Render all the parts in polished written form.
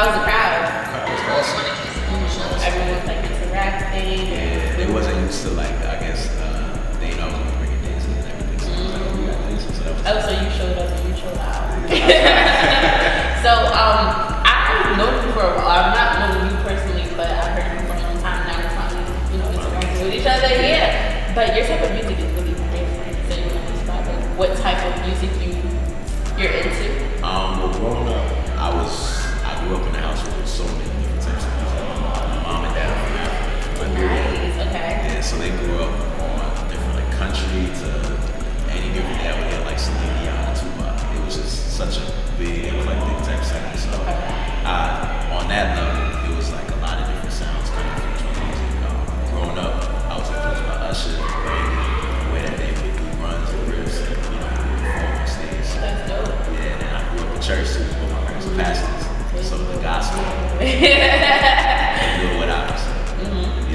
How was the crowd? The crowd was awesome. Everyone was like interacting. Yeah, they wasn't used to like, I guess, they know I was gonna bring in dances and everything. So I was like, oh, we got dances. So that was so you showed up and you showed out. So, I've known you for a while. I've not known you personally, but I've heard you for a long time now. We're finally, interacting with each other. Yeah. But your type of music is really different. So you want to describe what type of music you're into? Well, growing up, I grew up in a household with so many different types of music. My mom and dad are from Africa. Nice. Okay. Yeah, so they grew up on different like country to any given day we had like Celine Dion and Tupac. It was just such a big eclectic type sound. So on that level, it was like a lot of different sounds coming from each music. Growing up, I was influenced by Usher, Brandy, the way that they would do runs and riffs and perform on stage. That's dope. Yeah, and then I grew up in church too. Both my parents were pastors, so the gospel. Do it without us.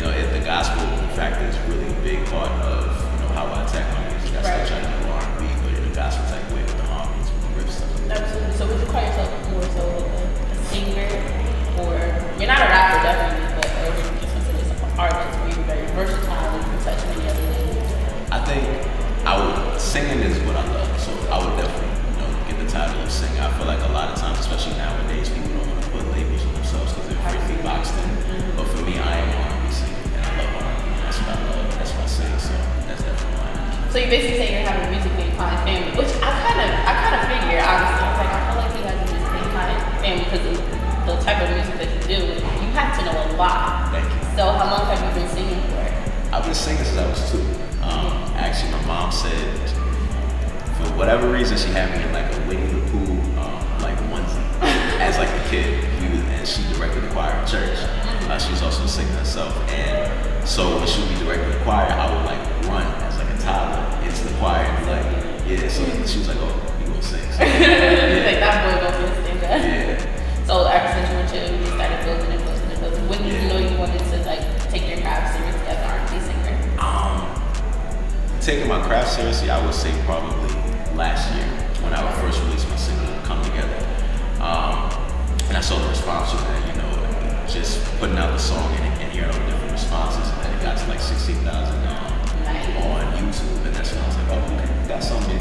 The gospel, in fact, is really a big part of how I attack my music. I still try to do R&B, but in the gospel type way with the harmonies, with the riffs. Absolutely. So would you call yourself more so a singer, or you're not a rapper definitely, but or would you just consider yourself an artist where you're very versatile and you can touch many other things? I think singing is what I love, so I would definitely get the title of singer. I feel like a lot of times, especially nowadays, people don't want to put labels on themselves because they're afraid to be boxed in. But for me, I am an R&B singer, and I love R&B. That's what I love. That's what I sing. So that's definitely what I am. So you basically say you're having a musically inclined family, which I kind of figure. Honestly, I was like, I feel like you have a musically inclined family because of the type of music that you do. You have to know a lot. Thank you. So how long have you been singing for? I've been singing since I was 2. Actually, my mom said, for whatever reason, she had me in like a Winnie the Pooh like onesie as like a kid. And she directed the choir in church. She was also a singer herself, and so when she would be directing the choir, I would like run as like a toddler into the choir and be like, yeah. So she was like, oh, you gonna sing? So, yeah. Like that boy gonna sing that. Yeah. So ever since you were 2, you started building and building and building. When did you know you wanted to like take your craft seriously as an R&B singer? Taking my craft seriously, I would say probably last year when I would first release my single, Come Together. And I saw the response to that, just putting out the song and hearing all the different responses, and then it got to like 16,000 on YouTube, and that's when I was like, oh, okay, got something.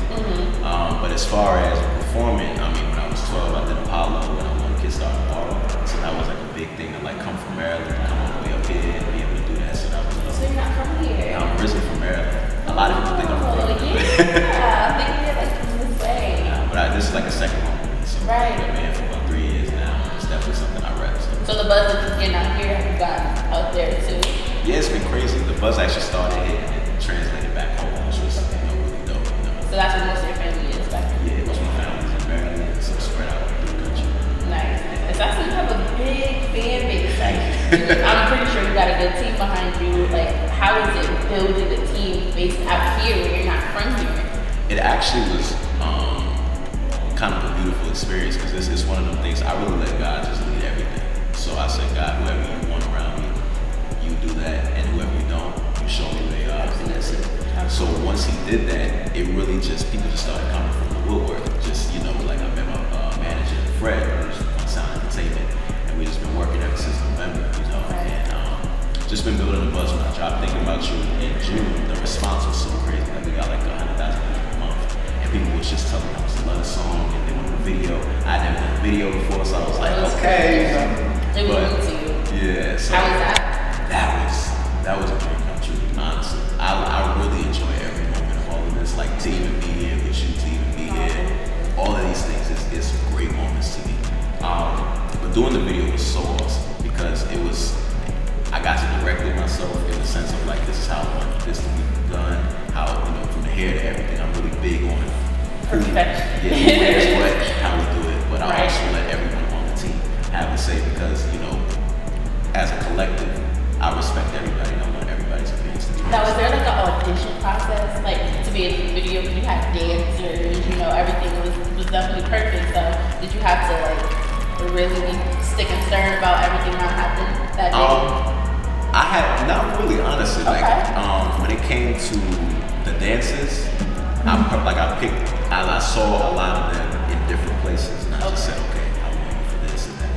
But as far as performing, I mean, when I was 12, I did Apollo when I won Kids Star Tomorrow, so that was like a big thing to like come from Maryland, come all the way up here and be able to do that. So that was. So you're not from here? I'm originally from Maryland. A lot of people think I'm from Brooklyn. Yeah, I think you're like from this way. But this is like a second home for me. So right. I've been here for about 3 years now. It's definitely something I rep. So the buzz that you're getting out here, have you gotten out there too? Yeah, it's been crazy. The buzz actually started here and then translated back home, which was really dope. So that's where most of your family is back here? Yeah, most of my family's in Maryland, so spread out through the country. Nice. So that's when you have a big fan base. I'm pretty sure you got a good team behind you. Like, how is it building a team based out here when you're not from here? It actually was kind of a beautiful experience because it's one of them things I really let God just lead everything. So I said, God, whoever you want around me, you do that, and whoever you don't, you show me where they are, and that's it. So once he did that, it really just, people just started coming from the woodwork. Just, like I met my manager, Fred, who's on Sound Entertainment, and we just been working ever since November, and just been building the buzz when I dropped Thinking About You in June. The response was so crazy. Like, we got like 100,000 a month, and people was just telling me it was another song, and they wanted a video. I never done a video before, so I was like, okay. It was new to you. Yeah. So how was that? That was a dream come true, honestly. I really enjoy every moment of all of this. Like, to even be here with you, to even be here, all of these things is great moments to me. But doing the video was so awesome because I got to direct it myself in the sense of like, this is how I want this to be done. How, from the hair to everything, I'm really big on perfection. Yeah, what, how we do it. But I also let everyone on the team have a say because, as a collective, I respect everybody and I want everybody's opinions to be Now, was there like an audition process, like to be in the video? You had dancers, everything was definitely perfect. So did you have to like really stick and stern about everything that happened that day? I had not really, honestly. Okay. Like when it came to the dances, I saw a lot of them in different places, and I just said, okay, I want you for this and that.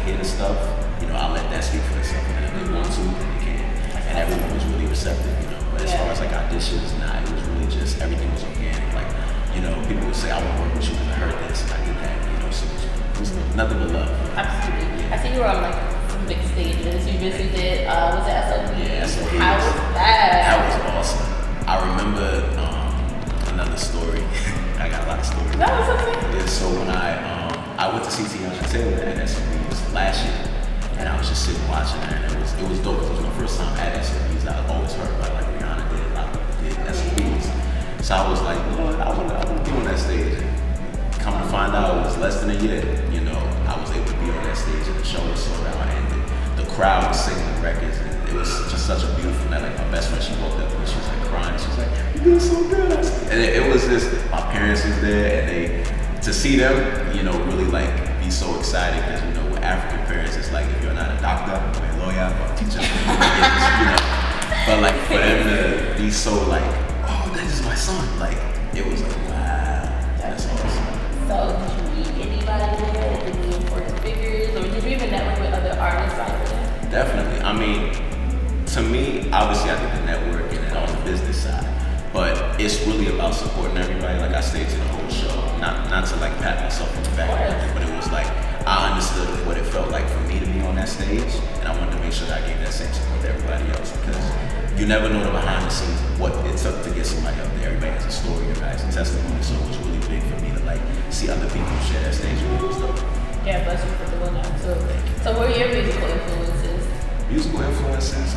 hear the stuff, you know, I'll let that speak for itself. And if they want to, then they can. And everyone was really receptive, you know. But as far as like auditions, nah, it was really just, everything was organic. Like, you know, people would say, I want to work with you because I heard this and I did that, you know, so it was nothing but love. Absolutely. I see you were on like some big stages. You recently did, was it SOB? Yeah, SOB. How was that? That was awesome. I remember another story. I got a lot of stories. That was okay. Yeah, so when I went to CT Taylor at SOB last year, and I was just sitting watching it, and it was dope. It was my first time at SOBs. I always heard about like Rihanna did, a lot of people did SOBs. So I was like, you know what, I want to be on that stage. And come to find out, it was less than a year. You know, I was able to be on that stage, and the show was sold out, and the crowd was singing the records, and it was just such a beautiful night. Like my best friend, she woke up and she was like crying. She was like, "You did so good." And it was just, my parents was there, and to see them, you know, really like be so excited, because you know, with African parents, it's like if you're not a doctor or a lawyer or a teacher, you know. But like for them to be so like, "Oh, this is my son," like it was like, wow, that's awesome. So did you meet anybody there? Any important figures, or did you even network with other artists out there? Definitely. I mean, to me, obviously I did the networking and on the business side, but it's really about supporting everybody. Like I stayed to the whole show, not to like pat myself on the back or anything, but it was like I understood what it felt like for me to be on that stage, and I wanted to make sure that I gave that same support to everybody else, because you never know the behind the scenes, what it took to get somebody up there. Everybody has a story, everybody has a testimony, so it was really big for me to like see other people share that stage with me and stuff. Yeah, bless you for doing that too. So what are your musical influences? Musical influences,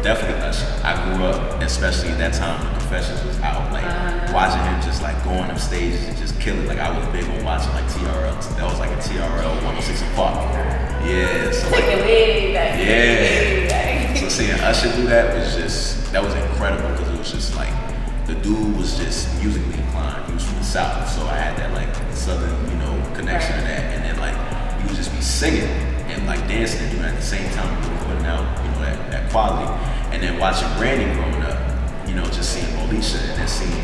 definitely Usher. I grew up, especially at that time, the Confessions was out, like watching him just like going up stages and just killing. Like I was big on watching like TRL. That was like a TRL 106 in Park. Yeah, so Take it way back. yeah. So seeing Usher do that was incredible, because it was just like the dude was just musically inclined. He was from the South, so I had that like Southern, you know, connection to that, and then like he would just be singing and like dancing and doing it at the same time, really putting out, you know, that quality. And then watching Brandy growing up, you know, just seeing Moesha and then seeing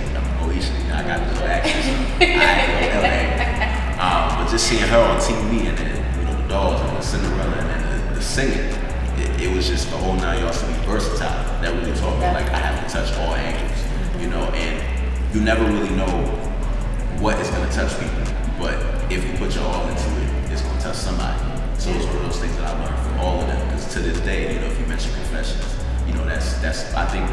Moesha, you know, I got a little accent, so I had to go LA. But just seeing her on TV, and then, you know, the dolls and the Cinderella and then the singing, it was just the whole 9 yards to be versatile. That really taught me like I have to touch all angles, you know, and you never really know what is gonna touch people, but if you put your all into it, it's gonna touch somebody. So it's one of those things that I learned from all of them, because to this day, you know, if you mention Confessions, you know, that's I think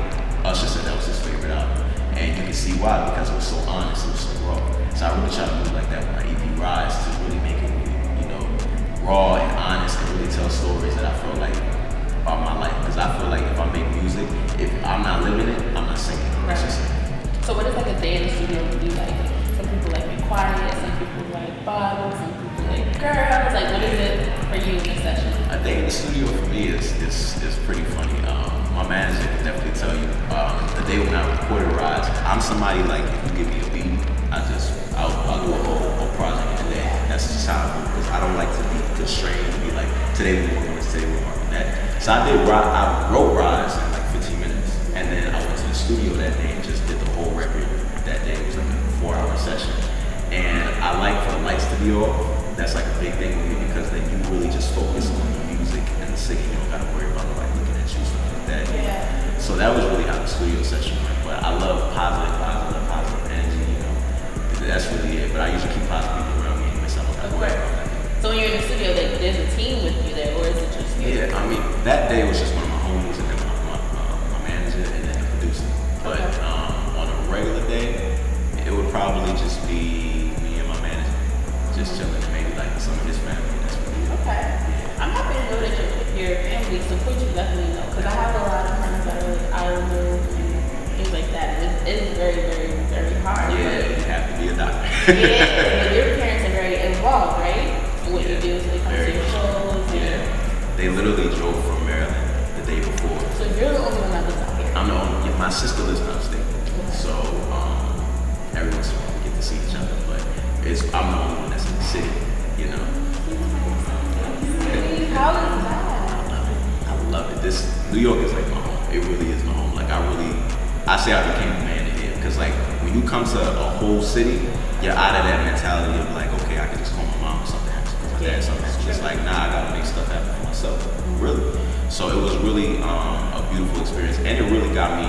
Usher said that was his favorite album, and you can see why, because it was so honest, it was so raw. So I really try to do like that with my EP Rise, to really make it, you know, raw and honest, and really tell stories that I feel like about my life. Because I feel like if I make music, if I'm not living it, I'm not singing. That's just it. So what is like a day in the studio to be like? Some people like be quiet, some people like bottles, some people like girls. Like what is it for you in the session? A day in the studio for me is pretty funny. My manager can definitely tell you. The day when I recorded Rise, I'm somebody like, if you give me a beat, I'll do a whole project in a day. That's just how I do, because I don't like to be constrained to be like, today we're working on this, today we're working on that. So I wrote Rise in like 15 minutes, and then I went to the studio that day and just did the whole record that day. It was like a 4-hour session. And I like for the lights to be off. That's like a big thing with me, because then you really just focus on the music and the singing. You don't gotta worry about nobody looking at you, stuff like that. Yeah. So that was really how the studio session went. But I love positive energy, you know. That's really it. But I usually keep positive people around me anyway, so I don't gotta worry about that. So when you're in the studio, like, there's a team with you there, or is it just you? Yeah, I mean, that day was just one of my homies, and then my manager, and then the producer. But on a regular day, it would probably just be me and my manager, just chilling, and maybe like some of his family. That's really it. Okay. I'm happy to know that your family support you, definitely know, because I have a lot of friends that are like Ireland and things like that. It's very, very, very hard. Yeah, you have to be a doctor. Yeah, but your parents are very involved, right? In what you do, so they come to your shows. Yeah, they literally drove from Maryland the day before. So you're the only one that lives out here? I'm the only. Yeah, my sister lives upstate, so every once in a while we get to see each other. But I'm the only one that's in the city, you know. How is that? I love it. New York is like my home. It really is my home. Like I say I became a man in here, because like when you come to a whole city, you're out of that mentality of like, okay, I can just call my mom or something happens, because my dad something. It's just like, nah, I gotta make myself, really. So it was really a beautiful experience, and it really got me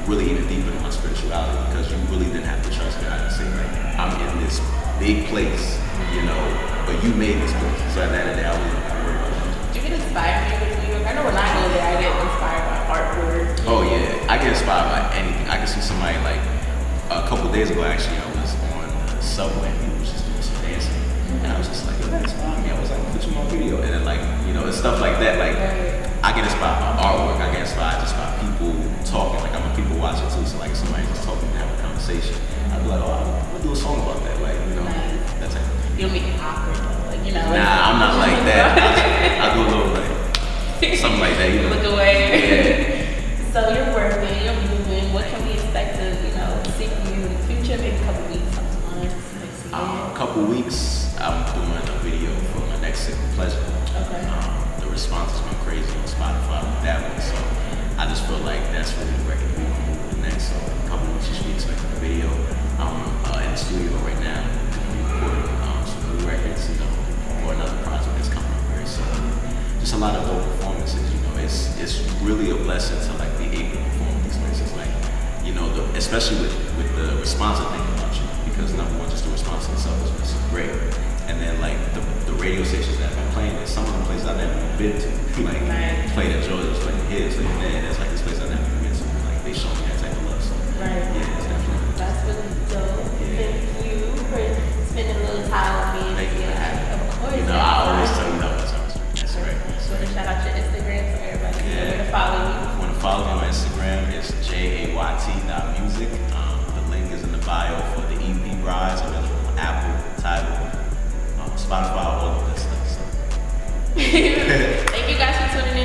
really even deeper in my spirituality, because you really didn't have to trust God and say like, I'm in this big place, you know, but you made this place. So at the end of the day, I really don't worry about that. Do you get inspired when you go to New York? I know when I go there, I get inspired by artwork. Oh yeah, I get inspired by anything. I can see somebody like a couple days ago, actually, I was on the subway and he was just doing some dancing, and I was just like, yo, that inspired me. I was like, put you on video, and then like, you know, it's stuff like that. Like, I get inspired by artwork. I get inspired just by people talking. Like, I'm a people watcher too, so like somebody just talking and having a conversation, I'd be like, oh, I'm gonna do a song about that. Like, you know, that's it. You don't make it awkward though, like, you know. Nah, I'm not like that. I do a little like something like that, you know. Look away. Yeah. So you're working, you're moving. What can we expect to, you know, see from you in the future? Maybe a couple weeks, something months, next year. A couple weeks, I'm doing a video for my next single, Pleasure. Okay. The response has been crazy on Spotify with that one, so I just feel like that's really the record we're gonna move to next. So in a couple weeks, you should be expecting a video. I'm in the studio right now, recording some new records, you know, for another project that's coming up very soon. Just a lot of dope performances, you know. It's really a blessing to like be able to perform these places, like, you know, especially with the response I think about you, because number one, just the response itself is great, and then like the radio stations that I've been playing at, some of the places I've never been to, like played at Georgia's, played here, so man, that's like this place I've never been to, like they show me that type of love, so yeah, it's definitely. That's really dope. Thank you for spending a little time with me. Thank you for having me. Of course. You know, I always tell you that. That's right. So to shout out your Instagram so everybody can know where to follow you. If you want to follow me on Instagram, it's JayTRussell.music. The link is in the bio for the EP Rise, available on Apple, Tidal, Spotify, all of that stuff. So. Thank you guys for tuning in.